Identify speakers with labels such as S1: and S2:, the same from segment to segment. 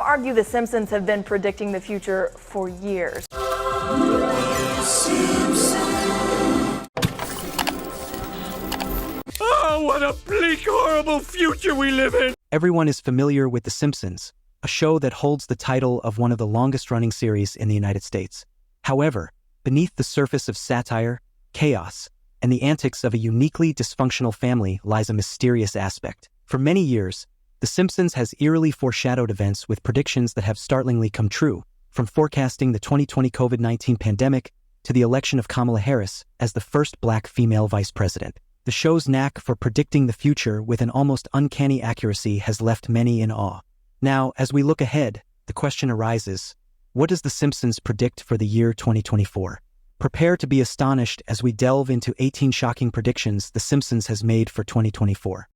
S1: argue The Simpsons have been predicting the future for years.
S2: Oh, what a bleak, horrible future we live in!
S3: Everyone is familiar with The Simpsons, a show that holds the title of one of the longest-running series in the United States. However, beneath the surface of satire, chaos, and the antics of a uniquely dysfunctional family lies a mysterious aspect. For many years, The Simpsons has eerily foreshadowed events with predictions that have startlingly come true, from forecasting the 2020 COVID-19 pandemic to the election of Kamala Harris as the first black female vice president. The show's knack for predicting the future with an almost uncanny accuracy has left many in awe. Now, as we look ahead, the question arises, what does The Simpsons predict for the year 2024? Prepare to be astonished as we delve into 18 shocking predictions The Simpsons has made for 2024.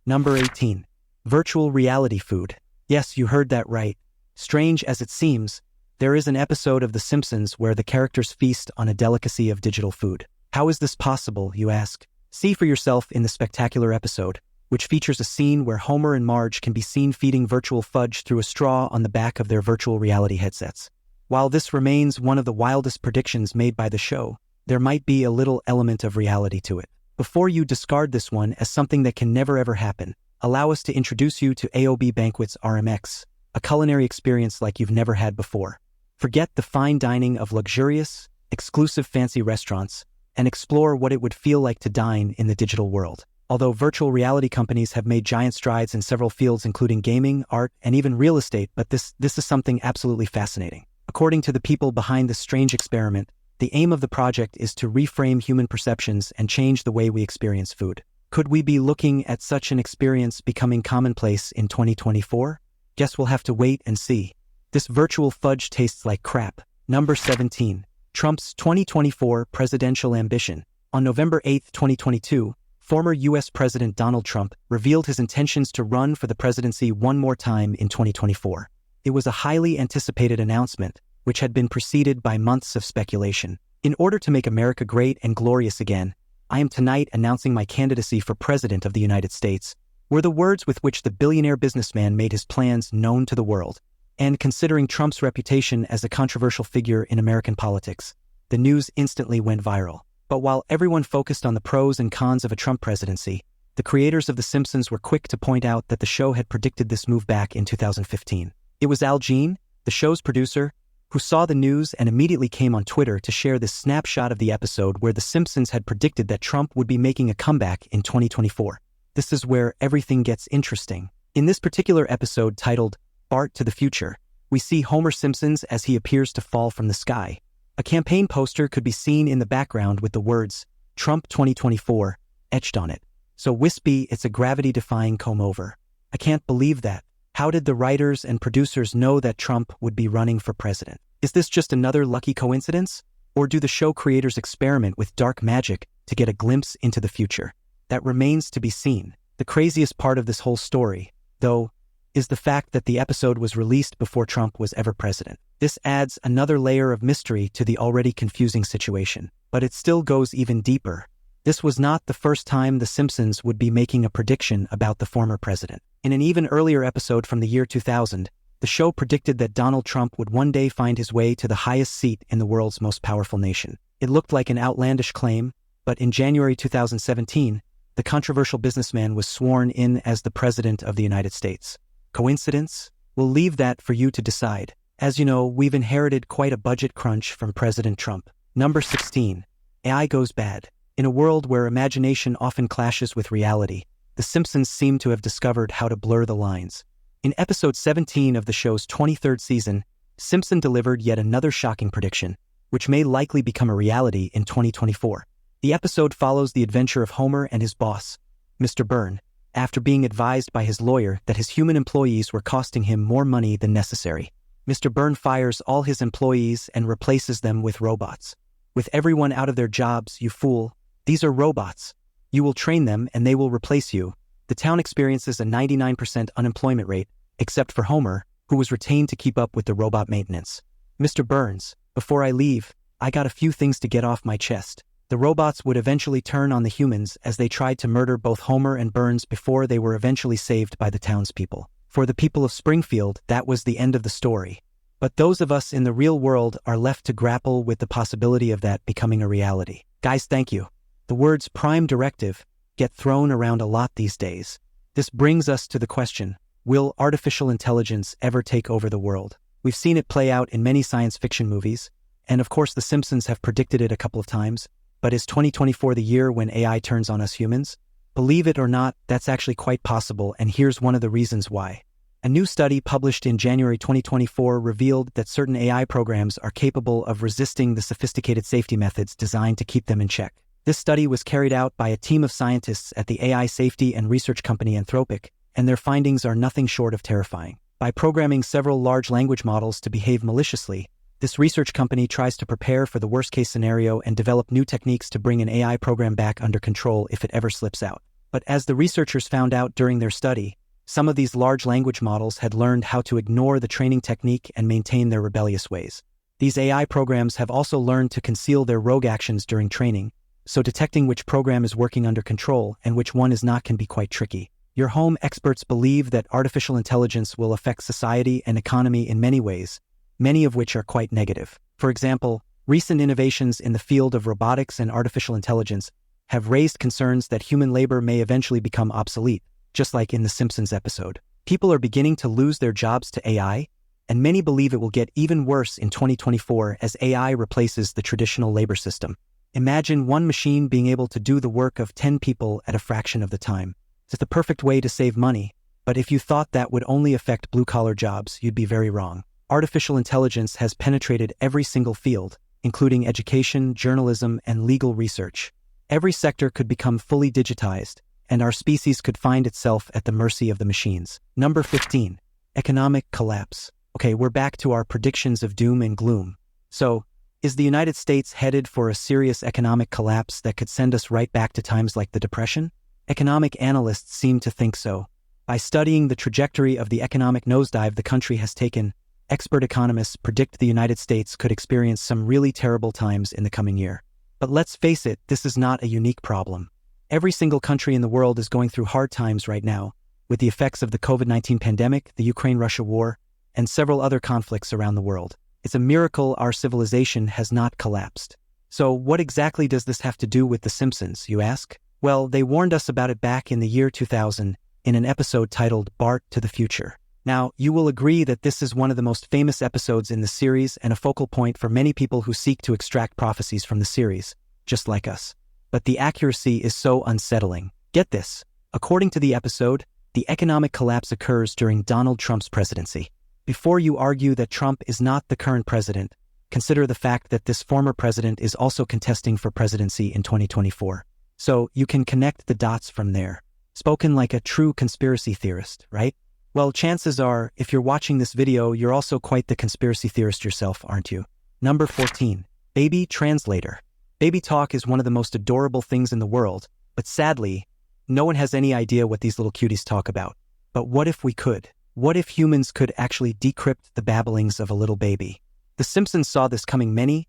S3: Number 18. Virtual reality food. Yes, you heard that right. Strange as it seems, there is an episode of The Simpsons where the characters feast on a delicacy of digital food. How is this possible, you ask? See for yourself in the spectacular episode, which features a scene where Homer and Marge can be seen feeding virtual fudge through a straw on the back of their virtual reality headsets. While this remains one of the wildest predictions made by the show, there might be a little element of reality to it. Before you discard this one as something that can never ever happen, allow us to introduce you to AOB Banquets RMX, a culinary experience like you've never had before. Forget the fine dining of luxurious, exclusive fancy restaurants, and explore what it would feel like to dine in the digital world. Although virtual reality companies have made giant strides in several fields including gaming, art, and even real estate, but this is something absolutely fascinating. According to the people behind this strange experiment, the aim of the project is to reframe human perceptions and change the way we experience food. Could we be looking at such an experience becoming commonplace in 2024? Guess we'll have to wait and see. This virtual fudge tastes like crap. Number 17. Trump's 2024 presidential ambition. On November 8, 2022, former U.S. President Donald Trump revealed his intentions to run for the presidency one more time in 2024. It was a highly anticipated announcement, which had been preceded by months of speculation. In order to make America great and glorious again, I am tonight announcing my candidacy for President of the United States, were the words with which the billionaire businessman made his plans known to the world. And considering Trump's reputation as a controversial figure in American politics, the news instantly went viral. But while everyone focused on the pros and cons of a Trump presidency, the creators of The Simpsons were quick to point out that the show had predicted this move back in 2015. It was Al Jean, the show's producer, who saw the news and immediately came on Twitter to share this snapshot of the episode where The Simpsons had predicted that Trump would be making a comeback in 2024. This is where everything gets interesting. In this particular episode titled Bart to the Future, we see Homer Simpson as he appears to fall from the sky. A campaign poster could be seen in the background with the words, Trump 2024, etched on it. So wispy it's a gravity-defying comb-over. I can't believe that. How did the writers and producers know that Trump would be running for president? Is this just another lucky coincidence? Or do the show creators experiment with dark magic to get a glimpse into the future? That remains to be seen. The craziest part of this whole story, though, is the fact that the episode was released before Trump was ever president. This adds another layer of mystery to the already confusing situation. But it still goes even deeper. This was not the first time The Simpsons would be making a prediction about the former president. In an even earlier episode from the year 2000, the show predicted that Donald Trump would one day find his way to the highest seat in the world's most powerful nation. It looked like an outlandish claim, but in January 2017, the controversial businessman was sworn in as the President of the United States. Coincidence? We'll leave that for you to decide. As you know, we've inherited quite a budget crunch from President Trump. Number 16. AI goes bad. In a world where imagination often clashes with reality, The Simpsons seem to have discovered how to blur the lines. In episode 17 of the show's 23rd season, Simpson delivered yet another shocking prediction, which may likely become a reality in 2024. The episode follows the adventure of Homer and his boss, Mr. Byrne, after being advised by his lawyer that his human employees were costing him more money than necessary. Mr. Byrne fires all his employees and replaces them with robots. With everyone out of their jobs, you fool. These are robots. You will train them and they will replace you. The town experiences a 99% unemployment rate, except for Homer, who was retained to keep up with the robot maintenance. Mr. Burns, before I leave, I got a few things to get off my chest. The robots would eventually turn on the humans as they tried to murder both Homer and Burns before they were eventually saved by the townspeople. For the people of Springfield, that was the end of the story. But those of us in the real world are left to grapple with the possibility of that becoming a reality. Guys, thank you. The words prime directive get thrown around a lot these days. This brings us to the question, will artificial intelligence ever take over the world? We've seen it play out in many science fiction movies, and of course the Simpsons have predicted it a couple of times, but is 2024 the year when AI turns on us humans? Believe it or not, that's actually quite possible, and here's one of the reasons why. A new study published in January 2024 revealed that certain AI programs are capable of resisting the sophisticated safety methods designed to keep them in check. This study was carried out by a team of scientists at the AI safety and research company Anthropic, and their findings are nothing short of terrifying. By programming several large language models to behave maliciously, this research company tries to prepare for the worst-case scenario and develop new techniques to bring an AI program back under control if it ever slips out. But as the researchers found out during their study, some of these large language models had learned how to ignore the training technique and maintain their rebellious ways. These AI programs have also learned to conceal their rogue actions during training, so detecting which program is working under control and which one is not can be quite tricky. Your home experts believe that artificial intelligence will affect society and economy in many ways, many of which are quite negative. For example, recent innovations in the field of robotics and artificial intelligence have raised concerns that human labor may eventually become obsolete, just like in the Simpsons episode. People are beginning to lose their jobs to AI, and many believe it will get even worse in 2024 as AI replaces the traditional labor system. Imagine one machine being able to do the work of 10 people at a fraction of the time. It's the perfect way to save money, but if you thought that would only affect blue-collar jobs, you'd be very wrong. Artificial intelligence has penetrated every single field, including education, journalism, and legal research. Every sector could become fully digitized, and our species could find itself at the mercy of the machines. Number 15. Economic collapse. Okay, we're back to our predictions of doom and gloom. So, is the United States headed for a serious economic collapse that could send us right back to times like the Depression? Economic analysts seem to think so. By studying the trajectory of the economic nosedive the country has taken, expert economists predict the United States could experience some really terrible times in the coming year. But let's face it, this is not a unique problem. Every single country in the world is going through hard times right now, with the effects of the COVID-19 pandemic, the Ukraine-Russia war, and several other conflicts around the world. It's a miracle our civilization has not collapsed. So what exactly does this have to do with The Simpsons, you ask? Well, they warned us about it back in the year 2000 in an episode titled Bart to the Future. Now, you will agree that this is one of the most famous episodes in the series and a focal point for many people who seek to extract prophecies from the series, just like us. But the accuracy is so unsettling. Get this. According to the episode, the economic collapse occurs during Donald Trump's presidency. Before you argue that Trump is not the current president, consider the fact that this former president is also contesting for presidency in 2024. So you can connect the dots from there. Spoken like a true conspiracy theorist, right? Well, chances are, if you're watching this video, you're also quite the conspiracy theorist yourself, aren't you? Number 14. Baby Translator. Baby talk is one of the most adorable things in the world, but sadly, no one has any idea what these little cuties talk about. But what if we could? What if humans could actually decrypt the babblings of a little baby? The Simpsons saw this coming many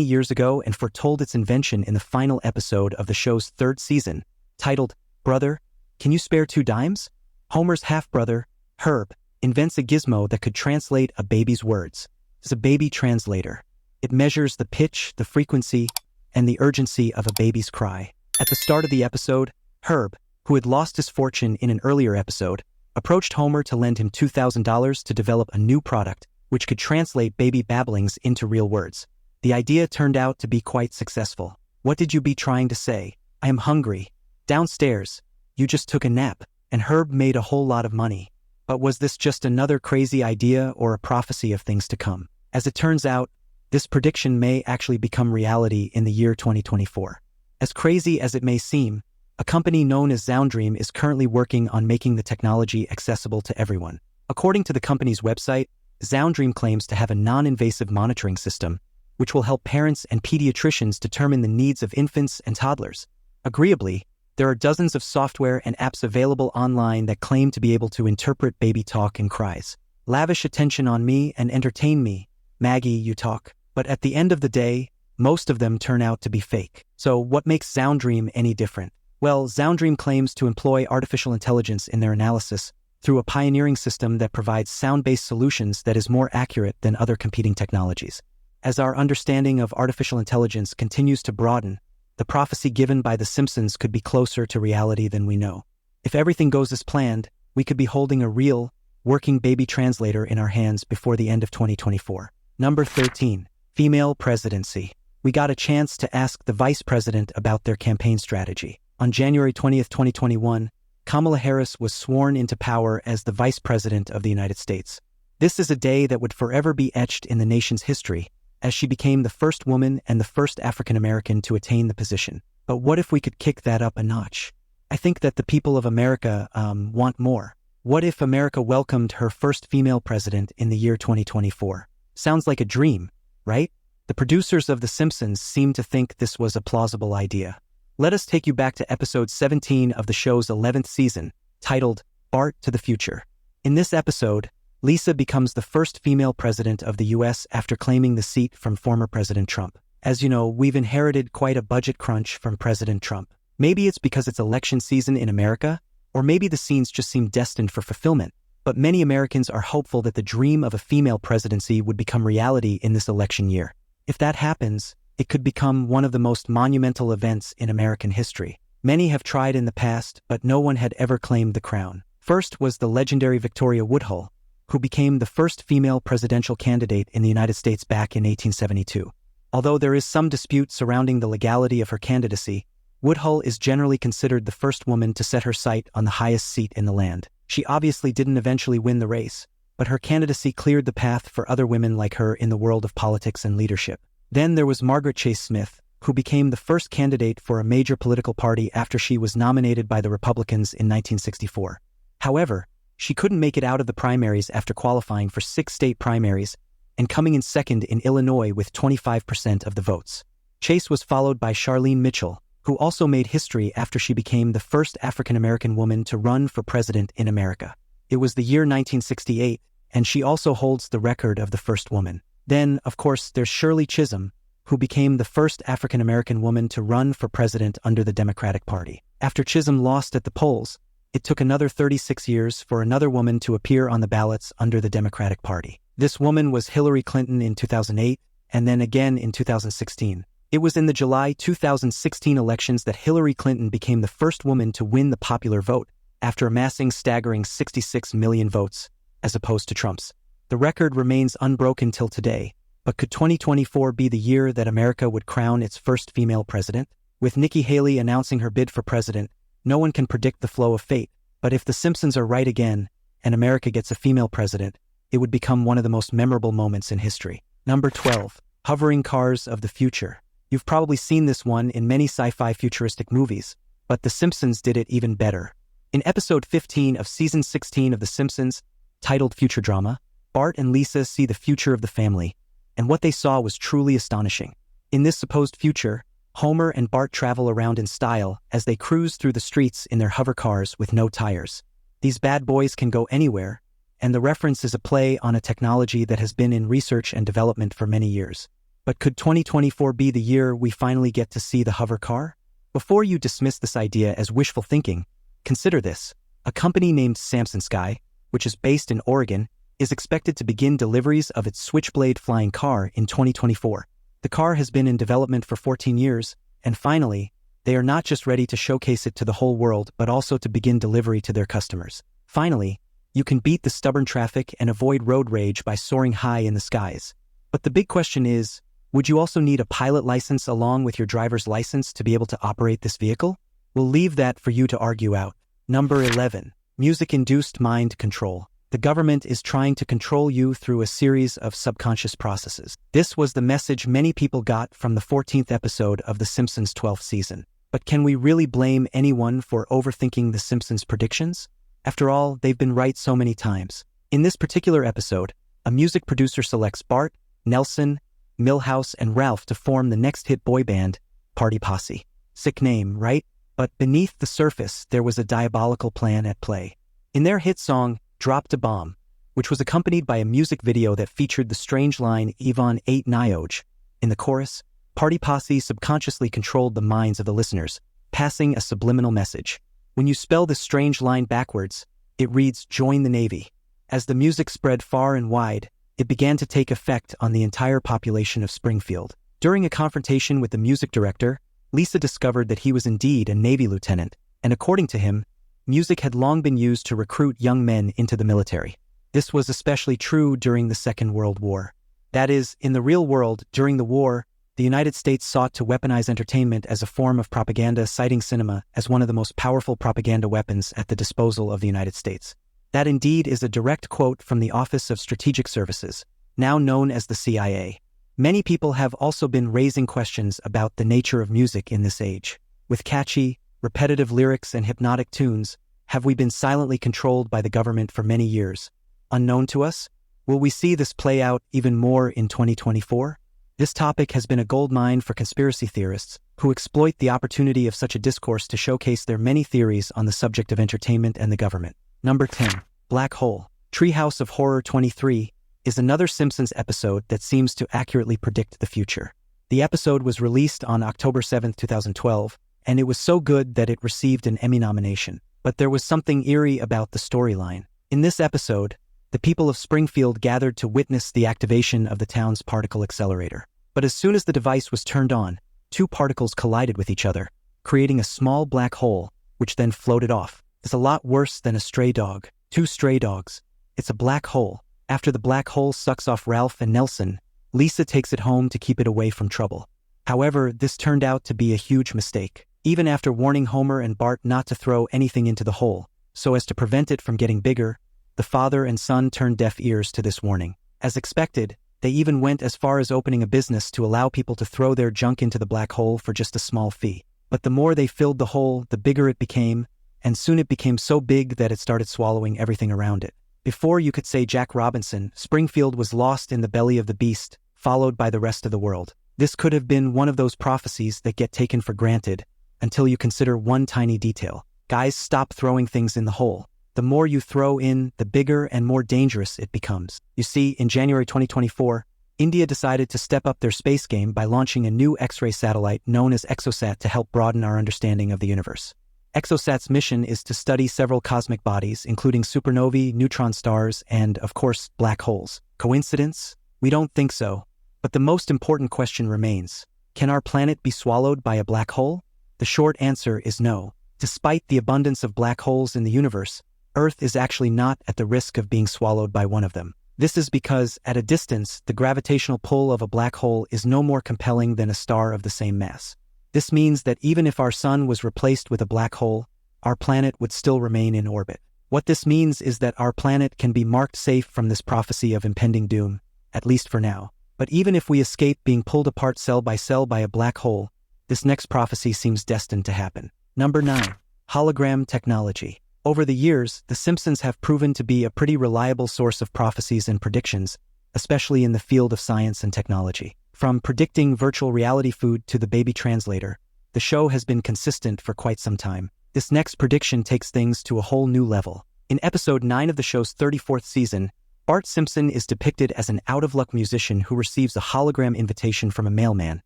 S3: years ago and foretold its invention in the final episode of the show's third season, titled, Brother, Can You Spare 2 Dimes? Homer's half-brother, Herb, invents a gizmo that could translate a baby's words. It's a baby translator. It measures the pitch, the frequency, and the urgency of a baby's cry. At the start of the episode, Herb, who had lost his fortune in an earlier episode, approached Homer to lend him $2,000 to develop a new product which could translate baby babblings into real words. The idea turned out to be quite successful. What did you be trying to say? I am hungry. Downstairs. You just took a nap, and Herb made a whole lot of money. But was this just another crazy idea or a prophecy of things to come? As it turns out, this prediction may actually become reality in the year 2024. As crazy as it may seem, a company known as Zoundream is currently working on making the technology accessible to everyone. According to the company's website, Zoundream claims to have a non-invasive monitoring system, which will help parents and pediatricians determine the needs of infants and toddlers. Agreeably, there are dozens of software and apps available online that claim to be able to interpret baby talk and cries. Lavish attention on me and entertain me, Maggie, you talk. But at the end of the day, most of them turn out to be fake. So what makes Zoundream any different? Well, Zoundream claims to employ artificial intelligence in their analysis, through a pioneering system that provides sound-based solutions that is more accurate than other competing technologies. As our understanding of artificial intelligence continues to broaden, the prophecy given by The Simpsons could be closer to reality than we know. If everything goes as planned, we could be holding a real, working baby translator in our hands before the end of 2024. Number 13. Female presidency. We got a chance to ask the vice president about their campaign strategy. On January 20th, 2021, Kamala Harris was sworn into power as the vice president of the United States. This is a day that would forever be etched in the nation's history, as she became the first woman and the first African American to attain the position. But what if we could kick that up a notch? I think that the people of America want more. What if America welcomed her first female president in the year 2024? Sounds like a dream, right? The producers of The Simpsons seem to think this was a plausible idea. Let us take you back to episode 17 of the show's 11th season, titled Bart to the Future. In this episode, Lisa becomes the first female president of the U.S. after claiming the seat from former President Trump. As you know, we've inherited quite a budget crunch from President Trump. Maybe it's because it's election season in America, or maybe the scenes just seem destined for fulfillment. But many Americans are hopeful that the dream of a female presidency would become reality in this election year. If that happens, it could become one of the most monumental events in American history. Many have tried in the past, but no one had ever claimed the crown. First was the legendary Victoria Woodhull, who became the first female presidential candidate in the United States back in 1872. Although there is some dispute surrounding the legality of her candidacy, Woodhull is generally considered the first woman to set her sight on the highest seat in the land. She obviously didn't eventually win the race, but her candidacy cleared the path for other women like her in the world of politics and leadership. Then there was Margaret Chase Smith, who became the first candidate for a major political party after she was nominated by the Republicans in 1964. However, she couldn't make it out of the primaries after qualifying for 6 state primaries and coming in second in Illinois with 25% of the votes. Chase was followed by Charlene Mitchell, who also made history after she became the first African-American woman to run for president in America. It was the year 1968, and she also holds the record of the first woman. Then, of course, there's Shirley Chisholm, who became the first African-American woman to run for president under the Democratic Party. After Chisholm lost at the polls, it took another 36 years for another woman to appear on the ballots under the Democratic Party. This woman was Hillary Clinton in 2008, and then again in 2016. It was in the July 2016 elections that Hillary Clinton became the first woman to win the popular vote, after amassing staggering 66 million votes, as opposed to Trump's. The record remains unbroken till today, but could 2024 be the year that America would crown its first female president? With Nikki Haley announcing her bid for president, no one can predict the flow of fate, but if The Simpsons are right again, and America gets a female president, it would become one of the most memorable moments in history. Number 12. Hovering cars of the future. You've probably seen this one in many sci-fi futuristic movies, but The Simpsons did it even better. In episode 15 of season 16 of The Simpsons, titled Future Drama, Bart and Lisa see the future of the family, and what they saw was truly astonishing. In this supposed future, Homer and Bart travel around in style as they cruise through the streets in their hover cars with no tires. These bad boys can go anywhere, and the reference is a play on a technology that has been in research and development for many years. But could 2024 be the year we finally get to see the hover car? Before you dismiss this idea as wishful thinking, consider this. A company named Samson Sky, which is based in Oregon, is expected to begin deliveries of its Switchblade flying car in 2024. The car has been in development for 14 years, and finally, they are not just ready to showcase it to the whole world but also to begin delivery to their customers. Finally, you can beat the stubborn traffic and avoid road rage by soaring high in the skies. But the big question is, would you also need a pilot license along with your driver's license to be able to operate this vehicle? We'll leave that for you to argue out. Number 11. Music-induced mind control. The government is trying to control you through a series of subconscious processes. This was the message many people got from the 14th episode of The Simpsons' 12th season. But can we really blame anyone for overthinking The Simpsons' predictions? After all, they've been right so many times. In this particular episode, a music producer selects Bart, Nelson, Milhouse, and Ralph to form the next hit boy band, Party Posse. Sick name, right? But beneath the surface, there was a diabolical plan at play. In their hit song, Dropped a Bomb, which was accompanied by a music video that featured the strange line Ivan ate Nyoj. In the chorus, Party Posse subconsciously controlled the minds of the listeners, passing a subliminal message. When you spell this strange line backwards, It reads, "Join the Navy." As the music spread far and wide, it began to take effect on the entire population of Springfield. During a confrontation with the music director, Lisa discovered that he was indeed a Navy lieutenant, and according to him, music had long been used to recruit young men into the military. This was especially true during the Second World War. That is, in the real world, during the war, the United States sought to weaponize entertainment as a form of propaganda, citing cinema as one of the most powerful propaganda weapons at the disposal of the United States. That indeed is a direct quote from the Office of Strategic Services, now known as the CIA. Many people have also been raising questions about the nature of music in this age. With catchy, repetitive lyrics and hypnotic tunes, have we been silently controlled by the government for many years? Unknown to us? Will we see this play out even more in 2024? This topic has been a goldmine for conspiracy theorists who exploit the opportunity of such a discourse to showcase their many theories on the subject of entertainment and the government. Number 10. Black Hole. Treehouse of Horror 23 is another Simpsons episode that seems to accurately predict the future. The episode was released on October 7, 2012, and it was so good that it received an Emmy nomination. But there was something eerie about the storyline. In this episode, the people of Springfield gathered to witness the activation of the town's particle accelerator. But as soon as the device was turned on, two particles collided with each other, creating a small black hole, which then floated off. It's a lot worse than a stray dog. Two stray dogs. It's a black hole. After the black hole sucks off Ralph and Nelson, Lisa takes it home to keep it away from trouble. However, this turned out to be a huge mistake. Even after warning Homer and Bart not to throw anything into the hole, so as to prevent it from getting bigger, the father and son turned deaf ears to this warning. As expected, they even went as far as opening a business to allow people to throw their junk into the black hole for just a small fee. But the more they filled the hole, the bigger it became, and soon it became so big that it started swallowing everything around it. Before you could say Jack Robinson, Springfield was lost in the belly of the beast, followed by the rest of the world. This could have been one of those prophecies that get taken for granted, until you consider one tiny detail. Guys, stop throwing things in the hole. The more you throw in, the bigger and more dangerous it becomes. You see, in January 2024, India decided to step up their space game by launching a new X-ray satellite known as Exosat to help broaden our understanding of the universe. Exosat's mission is to study several cosmic bodies, including supernovae, neutron stars, and, of course, black holes. Coincidence? We don't think so. But the most important question remains. Can our planet be swallowed by a black hole? The short answer is no. Despite the abundance of black holes in the universe, Earth is actually not at the risk of being swallowed by one of them. This is because, at a distance, the gravitational pull of a black hole is no more compelling than a star of the same mass. This means that even if our sun was replaced with a black hole, our planet would still remain in orbit. What this means is that our planet can be marked safe from this prophecy of impending doom, at least for now. But even if we escape being pulled apart cell by a black hole, this next prophecy seems destined to happen. Number 9. Hologram Technology. Over the years, the Simpsons have proven to be a pretty reliable source of prophecies and predictions, especially in the field of science and technology. From predicting virtual reality food to the baby translator, the show has been consistent for quite some time. This next prediction takes things to a whole new level. In episode 9 of the show's 34th season, Bart Simpson is depicted as an out-of-luck musician who receives a hologram invitation from a mailman,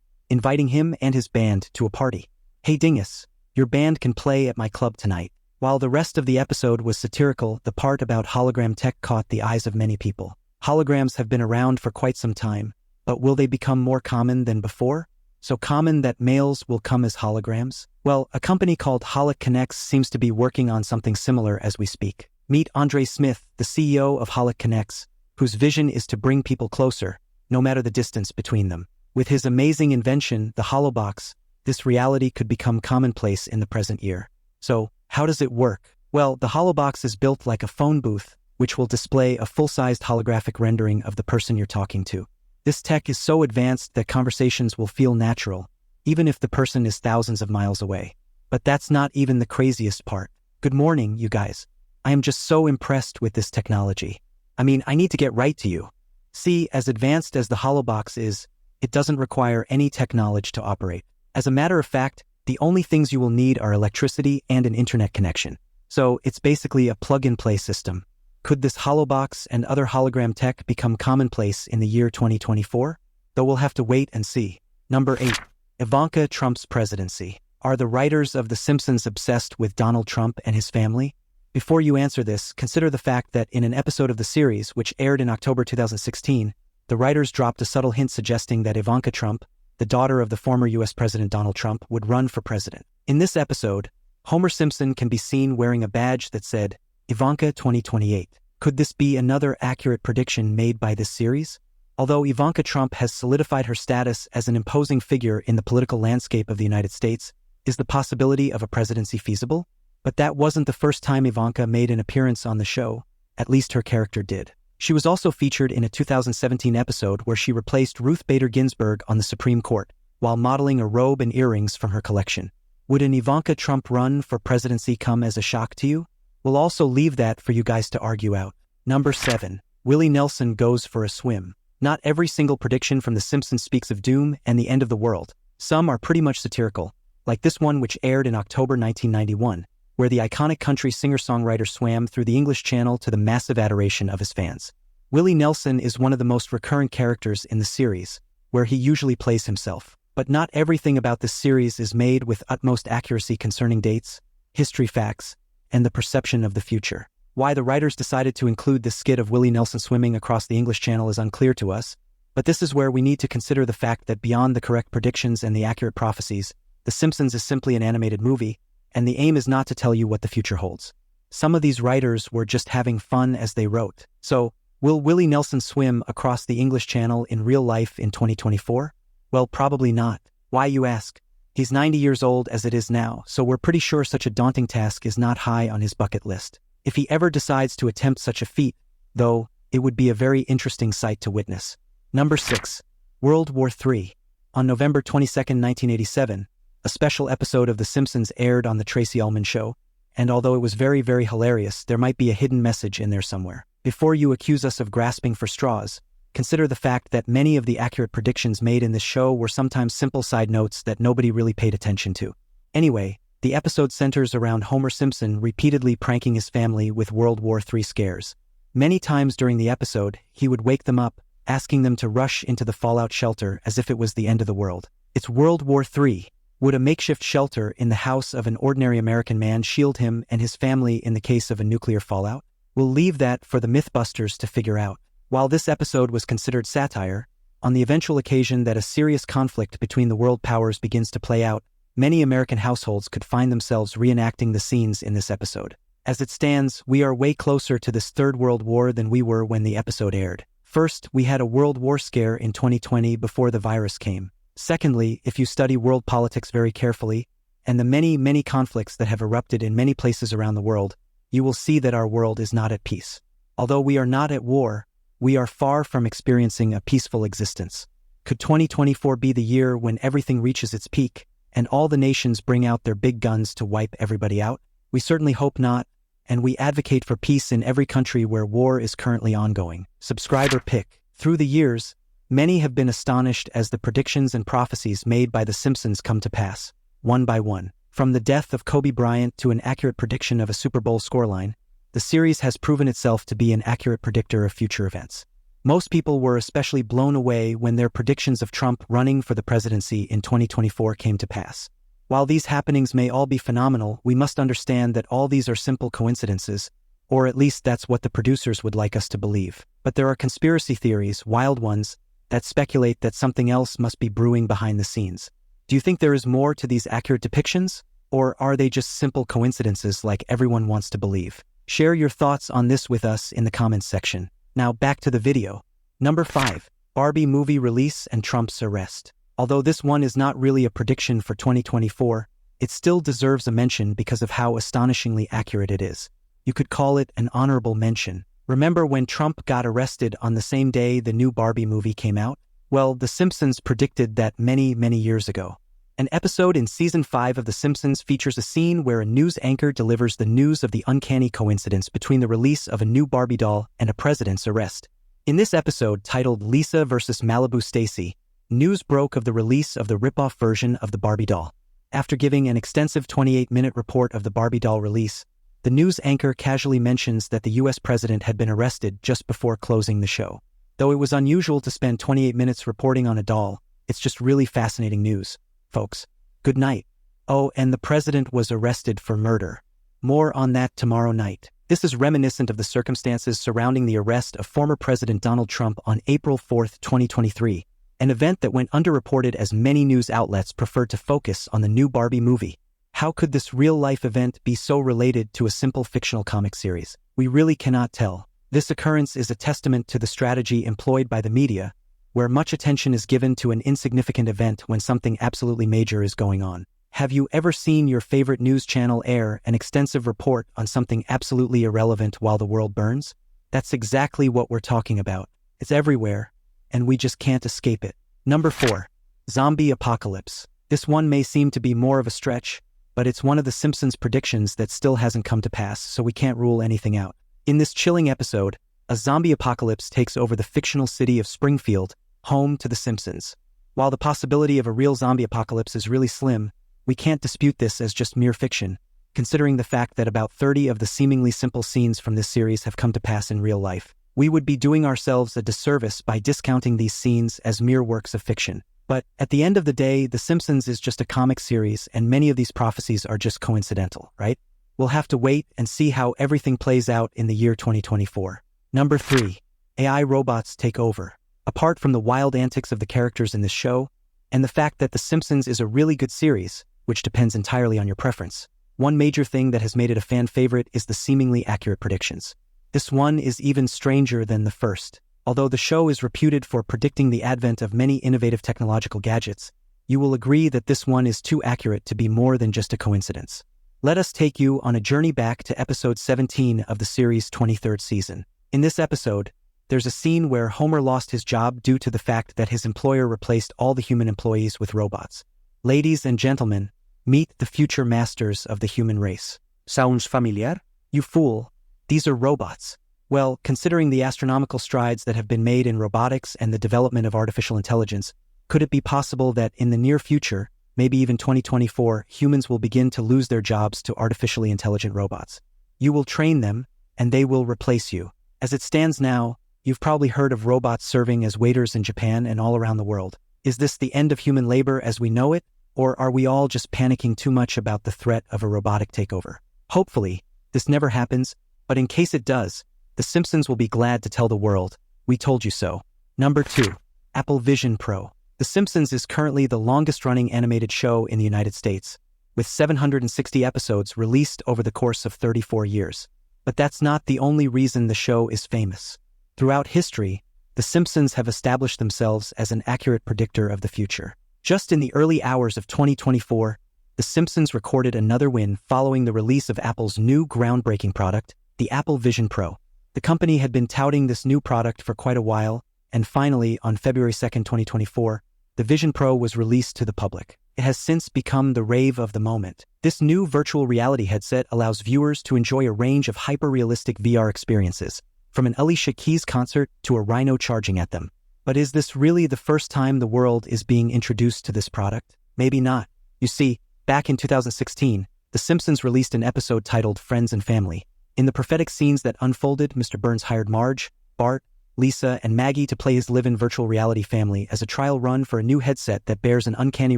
S3: inviting him and his band to a party. "Hey Dingus, your band can play at my club tonight." While the rest of the episode was satirical, the part about hologram tech caught the eyes of many people. Holograms have been around for quite some time, but will they become more common than before? So common that males will come as holograms? Well, a company called Holographic seems to be working on something similar as we speak. Meet Andre Smith, the CEO of Holographic, whose vision is to bring people closer, no matter the distance between them. With his amazing invention, the Holobox, this reality could become commonplace in the present year. So, how does it work? Well, the Holobox is built like a phone booth, which will display a full-sized holographic rendering of the person you're talking to. This tech is so advanced that conversations will feel natural, even if the person is thousands of miles away. But that's not even the craziest part. Good morning, you guys. I am just so impressed with this technology. I mean, I need to get right to you. See, as advanced as the Holobox is, it doesn't require any tech knowledge to operate. As a matter of fact, the only things you will need are electricity and an internet connection. So it's basically a plug-and-play system. Could this Holobox and other hologram tech become commonplace in the year 2024? Though we'll have to wait and see. Number 8. Ivanka Trump's presidency. Are the writers of The Simpsons obsessed with Donald Trump and his family? Before you answer this, consider the fact that in an episode of the series, which aired in October 2016, the writers dropped a subtle hint suggesting that Ivanka Trump, the daughter of the former US President Donald Trump, would run for president. In this episode, Homer Simpson can be seen wearing a badge that said, Ivanka 2028. Could this be another accurate prediction made by this series? Although Ivanka Trump has solidified her status as an imposing figure in the political landscape of the United States, is the possibility of a presidency feasible? But that wasn't the first time Ivanka made an appearance on the show, at least her character did. She was also featured in a 2017 episode where she replaced Ruth Bader Ginsburg on the Supreme Court, while modeling a robe and earrings from her collection. Would an Ivanka Trump run for presidency come as a shock to you? We'll also leave that for you guys to argue out. Number 7. Willie Nelson goes for a swim. Not every single prediction from The Simpsons speaks of doom and the end of the world. Some are pretty much satirical, like this one which aired in October 1991, where the iconic country singer-songwriter swam through the English Channel to the massive adoration of his fans. Willie Nelson is one of the most recurrent characters in the series, where he usually plays himself. But not everything about this series is made with utmost accuracy concerning dates, history facts, and the perception of the future. Why the writers decided to include this skit of Willie Nelson swimming across the English Channel is unclear to us, but this is where we need to consider the fact that beyond the correct predictions and the accurate prophecies, The Simpsons is simply an animated movie, and the aim is not to tell you what the future holds. Some of these writers were just having fun as they wrote. So, will Willie Nelson swim across the English Channel in real life in 2024? Well, probably not. Why, you ask? He's 90 years old as it is now, so we're pretty sure such a daunting task is not high on his bucket list. If he ever decides to attempt such a feat, though, it would be a very interesting sight to witness. Number 6. World War III. On November 22, 1987, a special episode of The Simpsons aired on The Tracey Ullman Show, and although it was very, very hilarious, there might be a hidden message in there somewhere. Before you accuse us of grasping for straws, consider the fact that many of the accurate predictions made in this show were sometimes simple side notes that nobody really paid attention to. Anyway, the episode centers around Homer Simpson repeatedly pranking his family with World War III scares. Many times during the episode, he would wake them up, asking them to rush into the fallout shelter as if it was the end of the world. It's World War III. Would a makeshift shelter in the house of an ordinary American man shield him and his family in the case of a nuclear fallout? We'll leave that for the Mythbusters to figure out. While this episode was considered satire, on the eventual occasion that a serious conflict between the world powers begins to play out, many American households could find themselves reenacting the scenes in this episode. As it stands, we are way closer to this Third World War than we were when the episode aired. First, we had a World War scare in 2020 before the virus came. Secondly, if you study world politics very carefully, and the many, many conflicts that have erupted in many places around the world, you will see that our world is not at peace. Although we are not at war, we are far from experiencing a peaceful existence. Could 2024 be the year when everything reaches its peak, and all the nations bring out their big guns to wipe everybody out? We certainly hope not, and we advocate for peace in every country where war is currently ongoing. Subscribe or pick. Through the years, many have been astonished as the predictions and prophecies made by The Simpsons come to pass, one by one. From the death of Kobe Bryant to an accurate prediction of a Super Bowl scoreline, the series has proven itself to be an accurate predictor of future events. Most people were especially blown away when their predictions of Trump running for the presidency in 2024 came to pass. While these happenings may all be phenomenal, we must understand that all these are simple coincidences, or at least that's what the producers would like us to believe. But there are conspiracy theories, wild ones, that speculate that something else must be brewing behind the scenes. Do you think there is more to these accurate depictions, or are they just simple coincidences like everyone wants to believe? Share your thoughts on this with us in the comments section. Now back to the video. Number 5. Barbie movie release and Trump's arrest. Although this one is not really a prediction for 2024, it still deserves a mention because of how astonishingly accurate it is. You could call it an honorable mention. Remember when Trump got arrested on the same day the new Barbie movie came out? Well, The Simpsons predicted that many, many years ago. An episode in Season 5 of The Simpsons features a scene where a news anchor delivers the news of the uncanny coincidence between the release of a new Barbie doll and a president's arrest. In this episode, titled Lisa vs. Malibu Stacy, news broke of the release of the rip-off version of the Barbie doll. After giving an extensive 28-minute report of the Barbie doll release, the news anchor casually mentions that the US president had been arrested just before closing the show. Though it was unusual to spend 28 minutes reporting on a doll, it's just really fascinating news, folks. Good night. Oh, and the president was arrested for murder. More on that tomorrow night. This is reminiscent of the circumstances surrounding the arrest of former President Donald Trump on April 4, 2023, an event that went underreported as many news outlets preferred to focus on the new Barbie movie. How could this real-life event be so related to a simple fictional comic series? We really cannot tell. This occurrence is a testament to the strategy employed by the media, where much attention is given to an insignificant event when something absolutely major is going on. Have you ever seen your favorite news channel air an extensive report on something absolutely irrelevant while the world burns? That's exactly what we're talking about. It's everywhere, and we just can't escape it. Number 4. Zombie apocalypse. This one may seem to be more of a stretch, but it's one of the Simpsons predictions that still hasn't come to pass, so we can't rule anything out. In this chilling episode, a zombie apocalypse takes over the fictional city of Springfield, home to the Simpsons. While the possibility of a real zombie apocalypse is really slim, we can't dispute this as just mere fiction, considering the fact that about 30 of the seemingly simple scenes from this series have come to pass in real life. We would be doing ourselves a disservice by discounting these scenes as mere works of fiction. But at the end of the day, The Simpsons is just a comic series, and many of these prophecies are just coincidental, right? We'll have to wait and see how everything plays out in the year 2024. Number 3. AI robots take over. Apart from the wild antics of the characters in this show, and the fact that The Simpsons is a really good series, which depends entirely on your preference, one major thing that has made it a fan favorite is the seemingly accurate predictions. This one is even stranger than the first. Although the show is reputed for predicting the advent of many innovative technological gadgets, you will agree that this one is too accurate to be more than just a coincidence. Let us take you on a journey back to episode 17 of the series' 23rd season. In this episode, there's a scene where Homer lost his job due to the fact that his employer replaced all the human employees with robots. Ladies and gentlemen, meet the future masters of the human race. Sounds familiar? You fool. These are robots. Well, considering the astronomical strides that have been made in robotics and the development of artificial intelligence, could it be possible that in the near future, maybe even 2024, humans will begin to lose their jobs to artificially intelligent robots? You will train them, and they will replace you. As it stands now, you've probably heard of robots serving as waiters in Japan and all around the world. Is this the end of human labor as we know it, or are we all just panicking too much about the threat of a robotic takeover? Hopefully, this never happens, but in case it does, The Simpsons will be glad to tell the world, we told you so. Number 2. Apple Vision Pro. The Simpsons is currently the longest-running animated show in the United States, with 760 episodes released over the course of 34 years. But that's not the only reason the show is famous. Throughout history, The Simpsons have established themselves as an accurate predictor of the future. Just in the early hours of 2024, The Simpsons recorded another win following the release of Apple's new groundbreaking product, the Apple Vision Pro. The company had been touting this new product for quite a while, and finally, on February 2, 2024, the Vision Pro was released to the public. It has since become the rave of the moment. This new virtual reality headset allows viewers to enjoy a range of hyper-realistic VR experiences, from an Alicia Keys concert to a rhino charging at them. But is this really the first time the world is being introduced to this product? Maybe not. You see, back in 2016, The Simpsons released an episode titled Friends and Family. In the prophetic scenes that unfolded, Mr. Burns hired Marge, Bart, Lisa, and Maggie to play his live-in virtual reality family as a trial run for a new headset that bears an uncanny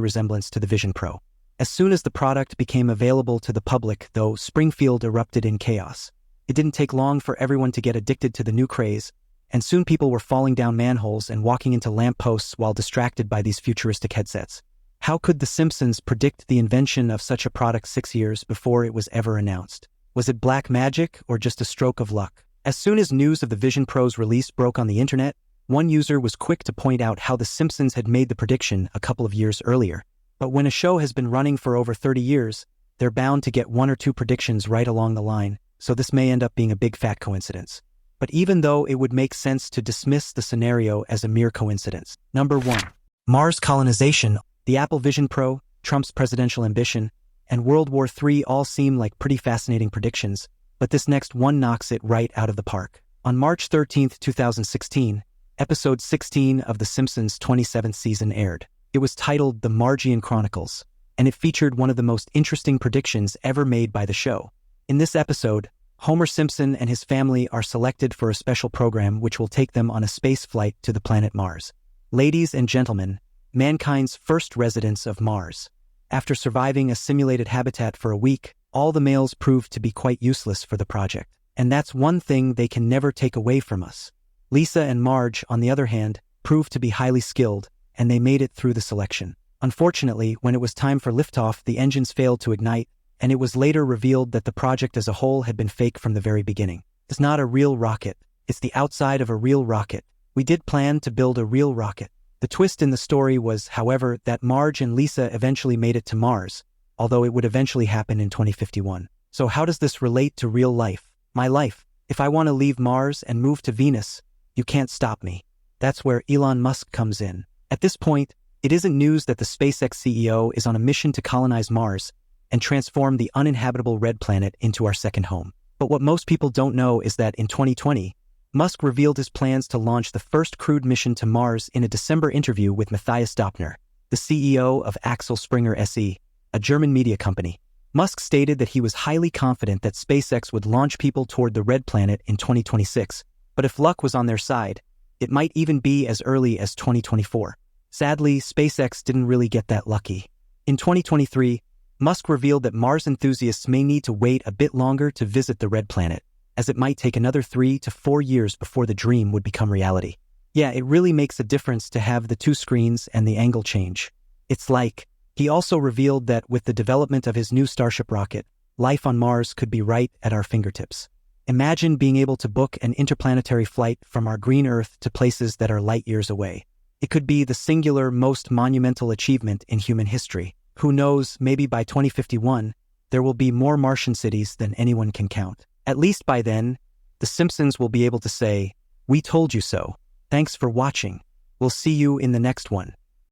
S3: resemblance to the Vision Pro. As soon as the product became available to the public, though, Springfield erupted in chaos. It didn't take long for everyone to get addicted to the new craze, and soon people were falling down manholes and walking into lampposts while distracted by these futuristic headsets. How could The Simpsons predict the invention of such a product 6 years before it was ever announced? Was it black magic or just a stroke of luck? As soon as news of the Vision Pro's release broke on the internet, one user was quick to point out how The Simpsons had made the prediction a couple of years earlier. But when a show has been running for over 30 years, they're bound to get 1 or 2 predictions right along the line, so this may end up being a big fat coincidence. But even though it would make sense to dismiss the scenario as a mere coincidence. Number 1. Mars colonization. The Apple Vision Pro, Trump's presidential ambition, and World War III all seem like pretty fascinating predictions, but this next one knocks it right out of the park. On March 13, 2016, episode 16 of The Simpsons' 27th season aired. It was titled The Margian Chronicles, and it featured one of the most interesting predictions ever made by the show. In this episode, Homer Simpson and his family are selected for a special program which will take them on a space flight to the planet Mars. Ladies and gentlemen, mankind's first residents of Mars. After surviving a simulated habitat for a week, all the males proved to be quite useless for the project. And that's one thing they can never take away from us. Lisa and Marge, on the other hand, proved to be highly skilled, and they made it through the selection. Unfortunately, when it was time for liftoff, the engines failed to ignite, and it was later revealed that the project as a whole had been fake from the very beginning. It's not a real rocket. It's the outside of a real rocket. We did plan to build a real rocket. The twist in the story was, however, that Marge and Lisa eventually made it to Mars, although it would eventually happen in 2051. So how does this relate to real life? My life. If I want to leave Mars and move to Venus, you can't stop me. That's where Elon Musk comes in. At this point, it isn't news that the SpaceX CEO is on a mission to colonize Mars and transform the uninhabitable red planet into our second home. But what most people don't know is that in 2020, Musk revealed his plans to launch the first crewed mission to Mars in a December interview with Matthias Döpfner, the CEO of Axel Springer SE, a German media company. Musk stated that he was highly confident that SpaceX would launch people toward the red planet in 2026, but if luck was on their side, it might even be as early as 2024. Sadly, SpaceX didn't really get that lucky. In 2023, Musk revealed that Mars enthusiasts may need to wait a bit longer to visit the red planet, as it might take another 3 to 4 years before the dream would become reality. Yeah, it really makes a difference to have the two screens and the angle change. It's like, he also revealed that with the development of his new Starship rocket, life on Mars could be right at our fingertips. Imagine being able to book an interplanetary flight from our green Earth to places that are light years away. It could be the singular most monumental achievement in human history. Who knows, maybe by 2051, there will be more Martian cities than anyone can count. At least by then, the Simpsons will be able to say, "We told you so. Thanks for watching. We'll see you in the next one."